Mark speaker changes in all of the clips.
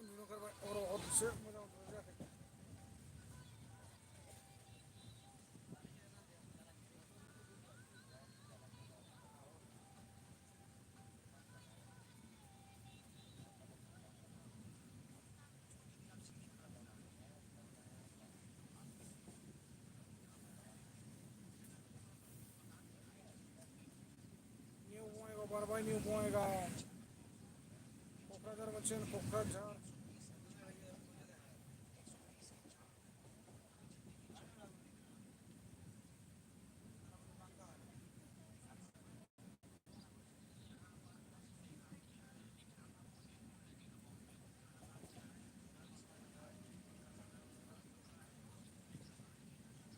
Speaker 1: उन्दुनो ओंखारबाय हरसे मोजां उन्दुनाय जायाखै। निउ बङाइगाव बारबाय निउ बङाइगाव क'क्राझार मोनसिगोन क'क्राझार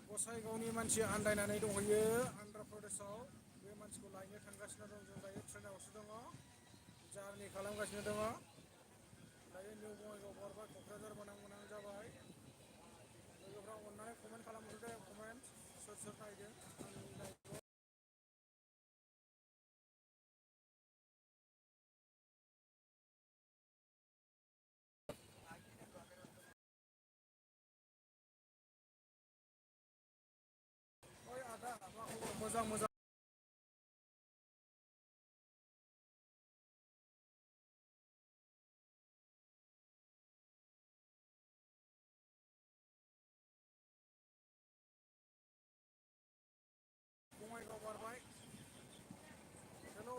Speaker 1: गसाइगावनि मानसि आन्दायनानै दंहैयो आन्ध्र प्रदेशआव बे मानसिखौ लायनो थांगासिनो दं जों दायो ट्रेनावसो दङ जारनि खालामगासिनो दङ दायो निउ बङाइगाव बारबाय क'क्राझार मोनहां मोनहां जाबाय लोगोफ्रा अननानै कमेन्ट खालामहरदो दे कमेन्ट सोर सोर नायदों आंनि लाइभखौ ओइ आदा मा खबर मोजां मोजां बङाइगाव बारबाय हेलौ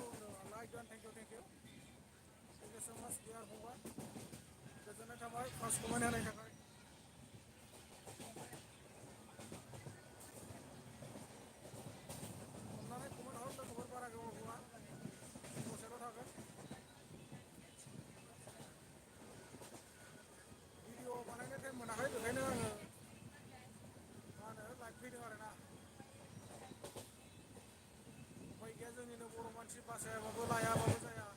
Speaker 1: लाइक डान thank you so much dear फंबाय गोजोननाय थाबाय फार्स्ट कमेन्ट होनायनि थाखाय अननानै कमेन्ट हर लोगोफोर बारा गोबाव बुङा दसेल' थागोन भिडिअ बानायनो टाइम मोनाखै बेखायनो आङो मा होनो लाइभ फैदों आरोना उफाय गैया जोंनिनो बर' मानसि बासायाबाबो लायाबाबो जाया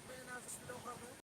Speaker 1: ट्रेना स्पिडाव खारदों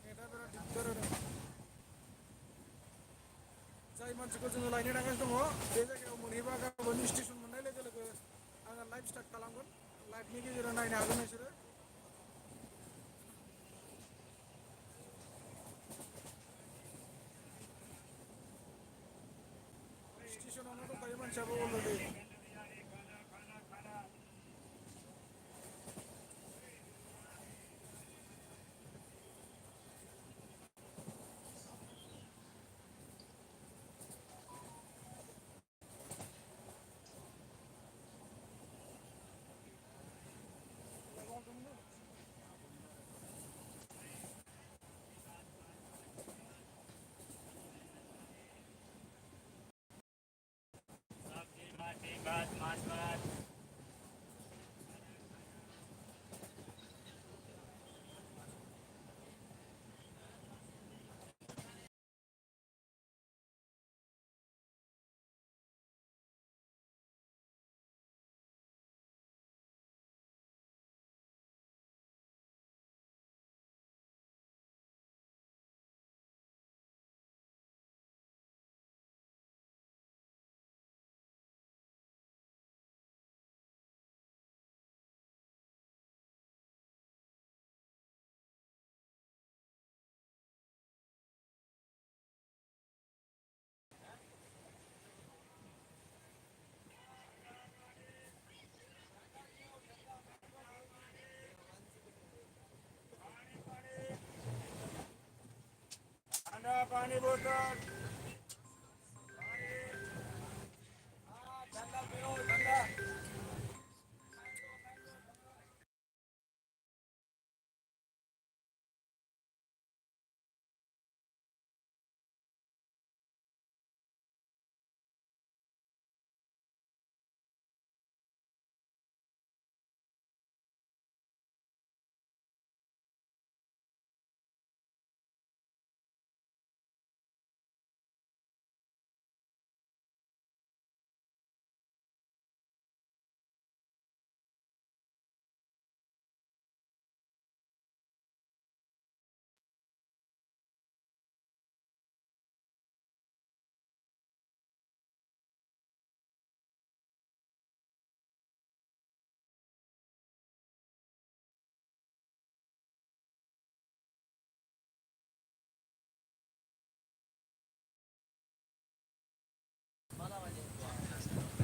Speaker 1: नेटआ बिराद दिगदार होदों जाय मानसिखौ जोङो लायनो थांगासिनो दङ बे जायगायाव मोनहैबा गाबोन स्टेसन मोननाय लोगो लोगो आङो लाइभ स्टार्ट खालामगोन लाइभनि गेजेरजों नायनो हागोन नोंसोरो स्टेसनावनो दंखायो मानसियाबो अलरेडि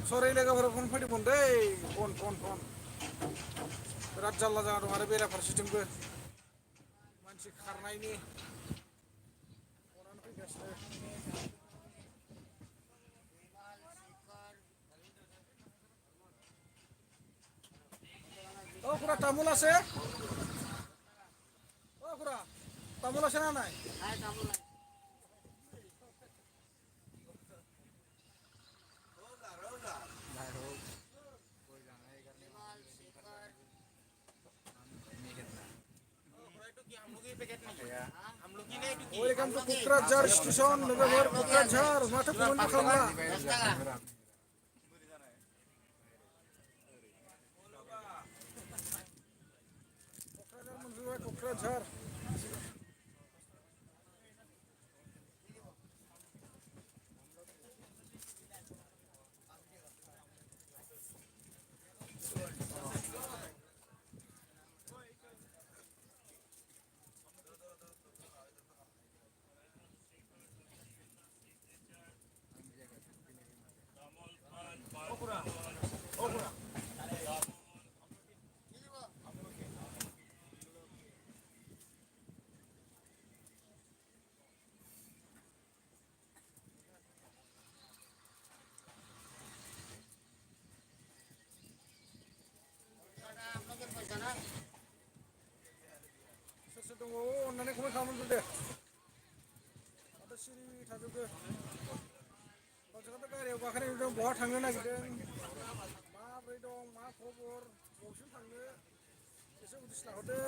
Speaker 1: सरि लोगोफोरा फन फैदोंमोन दै फन बिराद जारला जाना दं आरो बेराफारसेथिंबो मानसि खारनायनि फनानो फैगासिनो खुरा तामुल আছে खुरा तामुल আছে না নাই Welcome to Kokrajhar Station, November Kokrajhar. Mata comment खालामला Kokrajhar मोनफैबाय Kokrajhar सोर दङ अननानै कमेन्ट खालामदो दे माथो सिरि थाजोबदो गावसोरथ' गारियाव गाखोनाय नुदों बहा थांनो नागिरदों माब्रै दं मा खबर बबेसिम थांनो एसे उदिस लाहरदो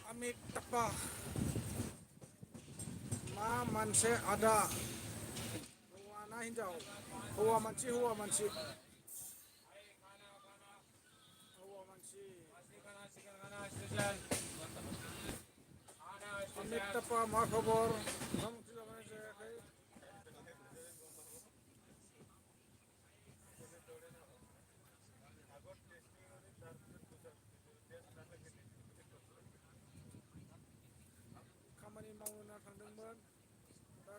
Speaker 1: Amik tepah ma manse ada houwana hinjaw houwa mansi Amik tepah ma khabar खामानि मावनो होनना थांदोंमोन दा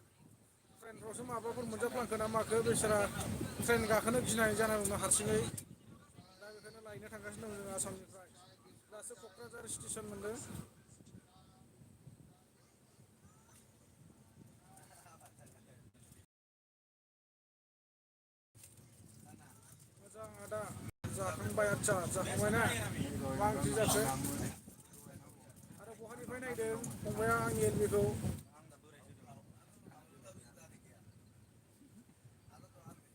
Speaker 1: ट्रेनफ्रावसो माबाफोर मोनजाफ्लांखो ना माखो बेसारा ट्रेन गाखोनो गिनाय जाना दं हारसिङै दा लायनो थांगासिनो दं जों आसामनिफ्राय दासो क'क्राझार स्टेसन मोनदों। मोजां आदा जाखांबाय आदसा जाखांबाय ना मा ओंख्रि जाखो आरो बहानिफ्राय नायदों फंबाया आंनि एलबिखौ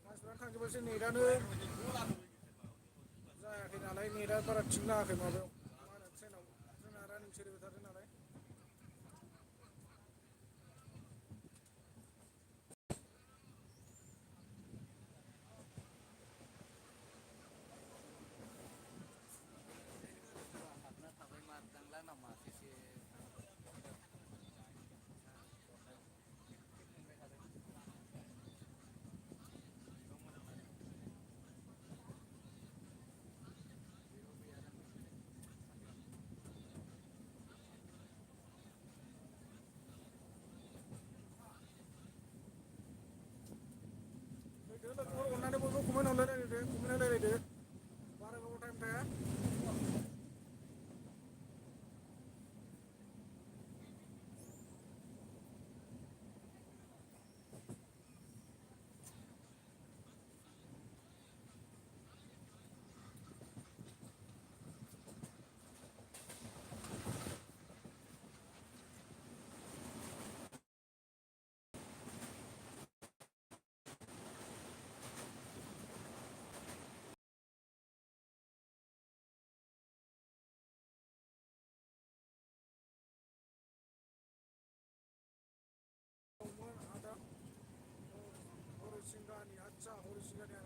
Speaker 1: मानसिफ्रा थांजोबबायसो नेटआनो जायाखै नालाय नेटआ बारा थिक नाङाखै माबायाव मा होनो ट्रेनाव ट्रेना रानिं सोलिबाय थादों नालाय फैदो लोगोफोर अननानै बयबो कमेन्ट हरलायलायदो कमेन्ट रायलायदो बारा गोबाव टाइम थाया आदा हरिसिंगानि आदसा हरिसिंगानि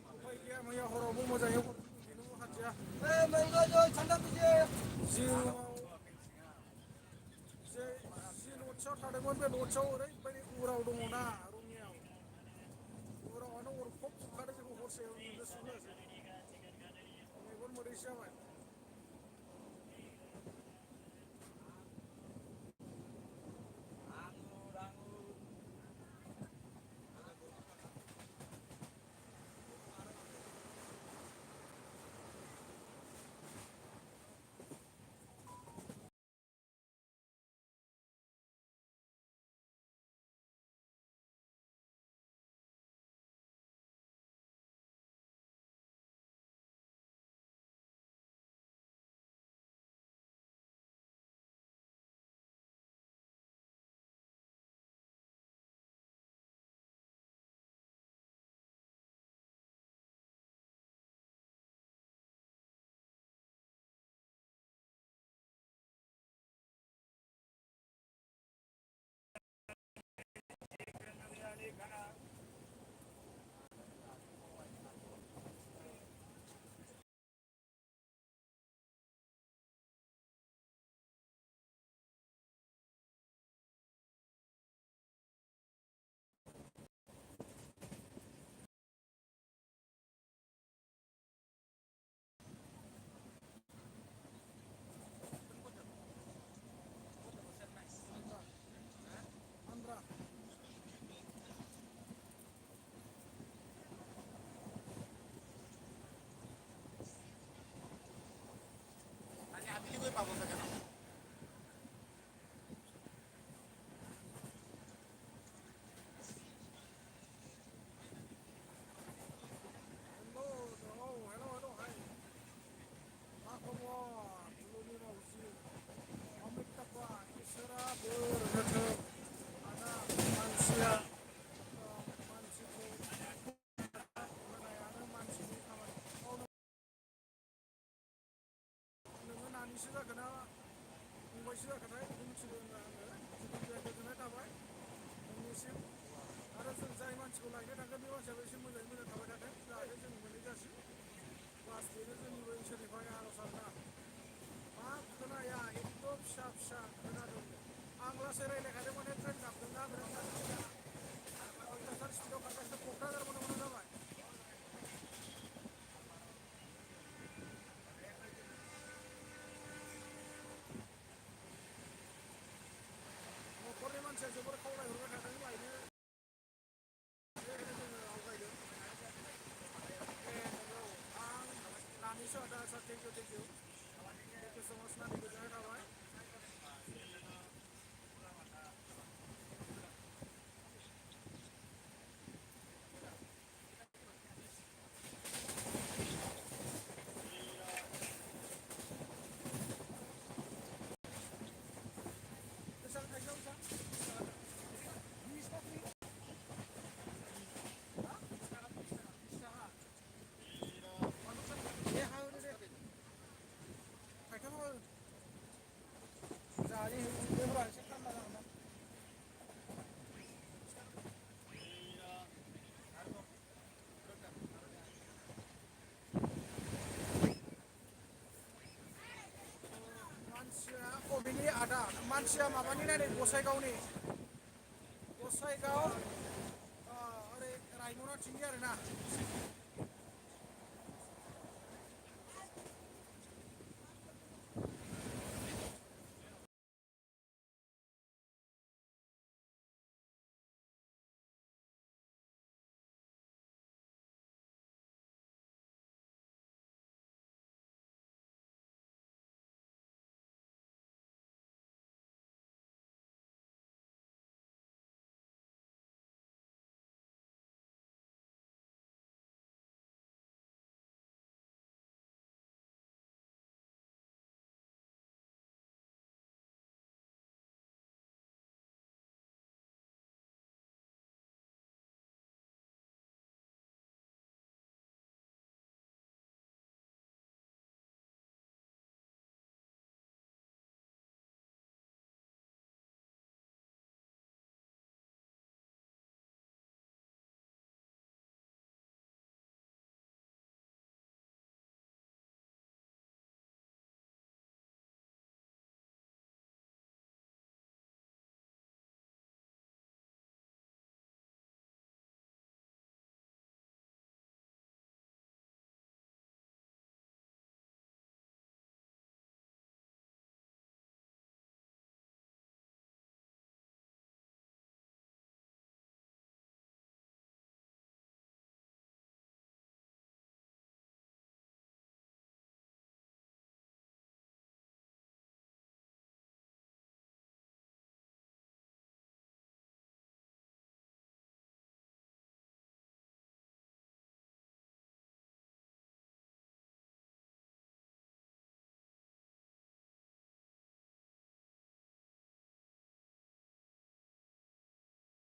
Speaker 1: उफाय गैया मैया हरावबो मोजाङै उन्दुनोबो हादिया जिरुआव जि लडसआव थादोंमोन बे लडसआव ओरैबायदि उराव दङना रङियाव उरावानो अरफब जोबखादों जोंखौ हरसे उन्दुनो सुनो होआसै मेगन मोदैसो जाबाय आन्द्रा हेलौ हेलौ हेलौ हाय मा खबर दुलुनि मावजि अमित टापा इसोरा बोर होथों आदा मानसिया मानसिखौ होनायानो मानसिनि खामानि नोङो नानिसो जाखोना फंबायसो जाखोथाय बेखौ मिथिगौ आङो जिखुनु जाया गोजोननाय थाबाय नोंनिसिम आरो जों जाय मानसिखौ लायनो थांगोन बे मानसियाबो एसे मोजाङै मोजां थाबाय थाथों जाहाथे जों मोनहैजासिम बास बेनो जोंनिबो इसोरनिफ्राय आर'ज आरोना मा खोनाया एकदम फिसा फिसा खोनादों आं लासै रायज्लायखादों माने ट्रेन गाबदोंना बिराद अयथासार स्पिडआव खारगासिनो क'क्राझार मोनहां मोनहां जाबाय न'खरनि मानसिया जोबोर खावलायहरबाय थादों लायनो थेंक इउ स' माच नानि गोजोननाय थाबाय बेसेबां थाइसेयाव बेसेबां बिस ना फ्रि बिस थाखा दे हाहोदो दे थाइथाम हो जाहानि बेफोरा एसे थान्दा जागोन ना मानसिया अबेनि आदा मानसिया माबानि नायदों गसाइगावनि गसाइगाव ओरै रायमना थिंनि आरोना